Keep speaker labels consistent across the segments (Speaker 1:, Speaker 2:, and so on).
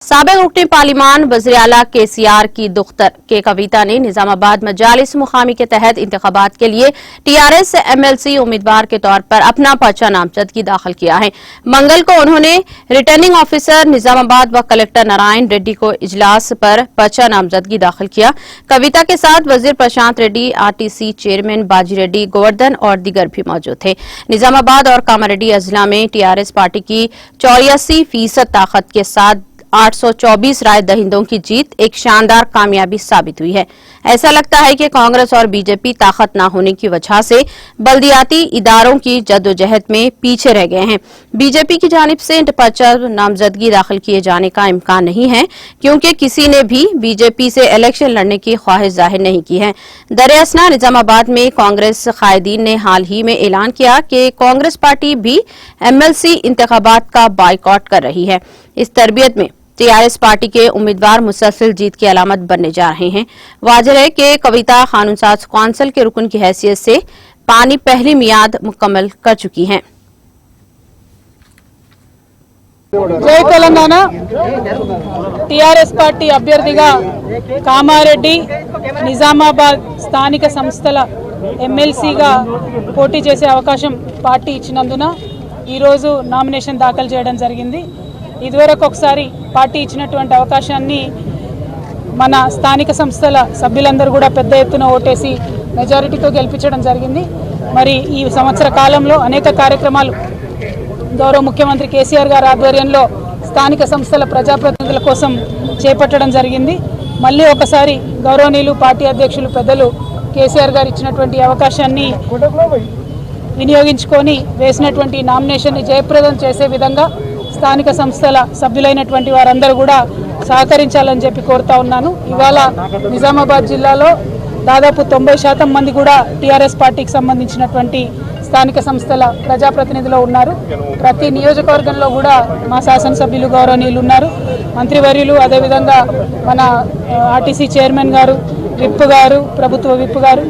Speaker 1: साबिक रुकन पार्लिमान वज़ीर-ए-आला केसीआर की दुख्तर के कविता ने निजामाबाद मजालिस मुकामी के तहत इंतखाबात के लिए टीआरएस एमएलसी उम्मीदवार के तौर पर अपना पर्चा नामजदगी दाखिल किया है। मंगल को उन्होंने रिटर्निंग ऑफिसर निजामाबाद व कलेक्टर नारायण रेड्डी को इजलास पर पर्चा नामजदगी दाखिल किया। कविता के साथ वजीर प्रशांत रेड्डी, आरटीसी चेयरमैन बाजी रेड्डी, गोवर्धन और दीगर भी मौजूद थे। निजामाबाद और कामारेड्डी अजला में टीआरएस पार्टी की 84% ताकत के साथ 824 राय दहिंदों की जीत एक शानदार कामयाबी साबित हुई है। ऐसा लगता है कि कांग्रेस और बीजेपी ताकत न होने की वजह से बल्दियाती इदारों की जद्दोजहद में पीछे रह गए हैं। बीजेपी की जानिब से पर्चा नामजदगी दाखिल किए जाने का इम्कान नहीं है, क्योंकि किसी ने भी बीजेपी से इलेक्शन लड़ने की ख्वाहिश जाहिर नहीं की है। दरअसल निजामाबाद में कांग्रेस कायदीन ने हाल ही में ऐलान किया कि कांग्रेस पार्टी भी एमएलसी इंतखाबात का बाइकआउट कर रही है। इस तरबियत में टीआरएस पार्टी के उम्मीदवार मुसलसल जीत की अलामत बनने जा रहे हैं। वाजिब है कि कविता कानून साज कौंसिल के रुकन की हैसियत से पानी पहली मियाद मुकम्मल कर चुकी हैं।
Speaker 2: जय तेलंगाना टीआरएस पार्टी अभ्यर्थिगा कामारेड्डी నిజామాబాద్ స్థానిక సంస్థల ఎమ్మెల్సీగా పోటీ చేసే అవకాశం పార్టీ ఇచ్చినందున ఈ రోజు నామినేషన్ దాఖలు చేయడం జరిగింది। ఇదివరకు ఒకసారి పార్టీ ఇచ్చినటువంటి అవకాశాన్ని మన స్థానిక సంస్థల సభ్యులందరూ కూడా పెద్ద ఎత్తున ఓటేసి మెజారిటీతో గెలిపించడం జరిగింది। మరి ఈ సంవత్సర కాలంలో అనేక కార్యక్రమాలు గౌరవ ముఖ్యమంత్రి కేసీఆర్ గారి ఆధ్వర్యంలో స్థానిక సంస్థల ప్రజాప్రతినిధుల కోసం చేపట్టడం జరిగింది। మళ్ళీ ఒకసారి గౌరవనీయులు పార్టీ అధ్యక్షులు పెద్దలు కేసీఆర్ గారు ఇచ్చినటువంటి అవకాశాన్ని వినియోగించుకొని వేసినటువంటి నామినేషన్ని జయప్రదం చేసే విధంగా స్థానిక సంస్థల సభ్యులైనటువంటి వారందరూ కూడా సహకరించాలని చెప్పి కోరుతా ఉన్నాను। ఇవాళ నిజామాబాద్ జిల్లాలో దాదాపు 90% మంది కూడా టీఆర్ఎస్ పార్టీకి సంబంధించినటువంటి స్థానిక సంస్థల ప్రజాప్రతినిధులు ఉన్నారు। ప్రతి నియోజకవర్గంలో కూడా మా శాసనసభ్యులు గౌరవనీయులు ఉన్నారు, మంత్రివర్యులు, అదేవిధంగా మన ఆర్టీసీ చైర్మన్ గారు, విప్ గారు, ప్రభుత్వ విప్ గారు,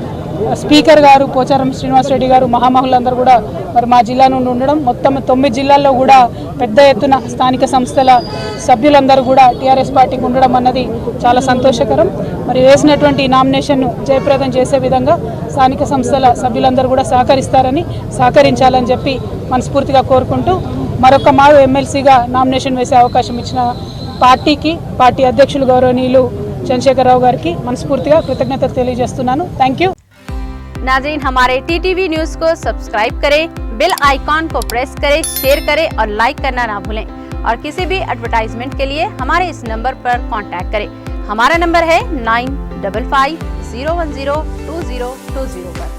Speaker 2: స్పీకర్ గారు, పోచారం శ్రీనివాసరెడ్డి గారు, మహామహులందరూ కూడా మరి మా జిల్లా నుండి ఉండడం, మొత్తం 9 జిల్లాల్లో కూడా పెద్ద ఎత్తున స్థానిక సంస్థల సభ్యులందరూ కూడా టీఆర్ఎస్ పార్టీకి ఉండడం అన్నది చాలా సంతోషకరం। మరి వేసినటువంటి నామినేషన్ను జయప్రదం చేసే విధంగా స్థానిక సంస్థల సభ్యులందరూ కూడా సహకరించాలని చెప్పి మనస్ఫూర్తిగా కోరుకుంటూ మరొక మారు ఎమ్మెల్సీగా నామినేషన్ వేసే అవకాశం ఇచ్చిన పార్టీకి, పార్టీ అధ్యక్షులు గౌరవనీయులు చంద్రశేఖరరావు గారికి మనస్ఫూర్తిగా కృతజ్ఞతలు తెలియజేస్తున్నాను। Thank you.
Speaker 1: नाज़रीन, हमारे टीटीवी न्यूज़ को सब्सक्राइब करें, बेल आइकॉन को प्रेस करें, शेयर करें और लाइक करना ना भूलें। और किसी भी एडवर्टाइजमेंट के लिए हमारे इस नंबर पर कांटेक्ट करें। हमारा नंबर है 9550102020 पर।